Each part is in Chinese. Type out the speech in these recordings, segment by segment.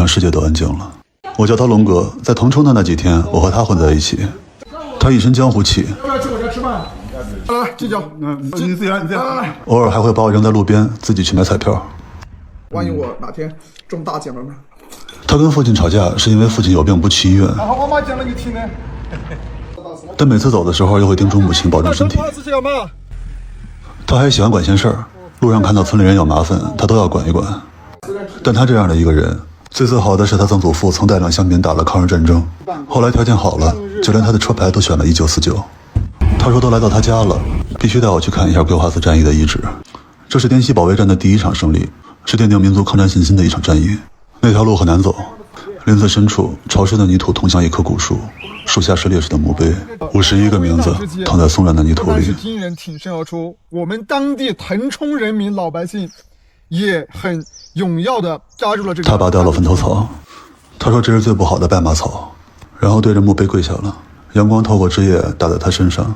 像世界都安静了。我叫他龙哥，在腾冲的那几天，我和他混在一起。他一身江湖气，要不要去我家吃饭？来，这酒，你自己来，你自己来。偶尔还会把我扔在路边，自己去买彩票。万一我哪天中大奖了呢？他跟父亲吵架是因为父亲有病不去医院，我妈讲了你听呢。但每次走的时候又会叮嘱母亲保重身体。他还喜欢管闲事儿，路上看到村里人有麻烦，他都要管一管。但他这样的一个人，最自豪的是他曾祖父曾带领乡民打了抗日战争，后来条件好了，就连他的车牌都选了1949。他说都来到他家了，必须带我去看一下桂花寺战役的遗址。这是滇西保卫战的第一场胜利，是奠定民族抗战信心的一场战役。那条路很难走，林子深处，潮湿的泥土通向一棵古树，树下是烈士的墓碑，51个名字躺在松软的泥土里。军人挺身而出，我们当地腾冲人民老百姓也很踊跃地加入了这个。他拔掉了坟头草，他说这是最不好的败马草，然后对着墓碑跪下了。阳光透过枝叶打在他身上。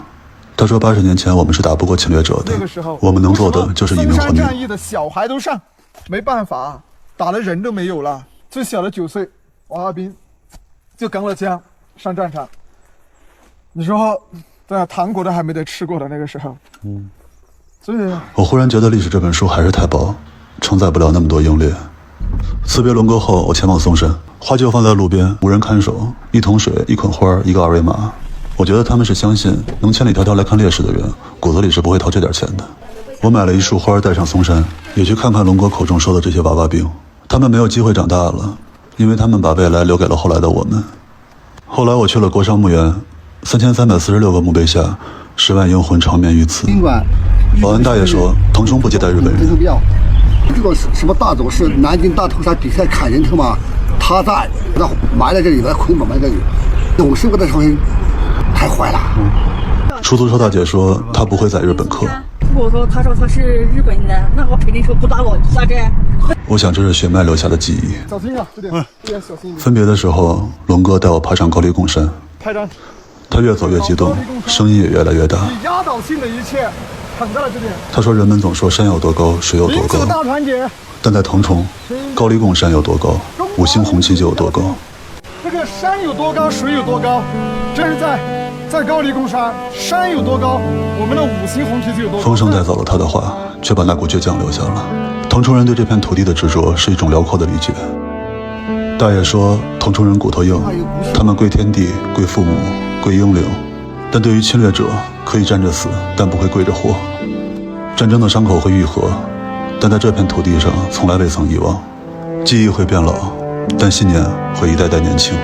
他说80年前我们是打不过侵略者的，那个时候我们能做的就是以命换命。战役的小孩都上，没办法，打了人都没有了。最小的9岁王阿斌就刚了枪上战场。你说，对啊，糖果都还没得吃过的那个时候。所以我忽然觉得历史这本书还是太薄，承载不了那么多英烈。辞别龙哥后，我前往嵩山，花就放在路边，无人看守，一桶水，一捆花，一个二维码。我觉得他们是相信能千里迢迢来看烈士的人，骨子里是不会掏这点钱的。我买了一束花带上嵩山，也去看看龙哥口中说的这些娃娃兵。他们没有机会长大了，因为他们把未来留给了后来的我们。后来我去了国殇墓园，3346个墓碑下，10万英魂长眠于此。保安大爷说，腾冲不接待日本人。这个什么大总是南京大屠杀比赛砍人头嘛，他在那埋在这里，把捆绑埋在这里，总是给他上身，太坏了。出租车大姐说，她不会在日本客。我说，他说他是日本的，那我肯定说不打我咋着？我想这是血脉留下的记忆。小心啊，这点小心一点。分别的时候，龙哥带我爬上高黎贡山，拍张。他越走越激动，声音也越来越大。压倒性的一切躺在了这边。他说：“人们总说山有多高，水有多高，大团结。但在腾冲，高黎贡山有多高，5星红旗就有多高。这个山有多高，水有多高，这是在高黎贡山，山有多高，我们的5星红旗就有多高。”风声带走了他的话，却把那股倔强留下了。腾冲人对这片土地的执着是一种辽阔的理解。大爷说，腾冲人骨头硬，他们跪天地，跪父母，跪英灵，但对于侵略者可以站着死，但不会跪着活。战争的伤口会愈合，但在这片土地上从来未曾遗忘。记忆会变老，但信念会一代代年轻。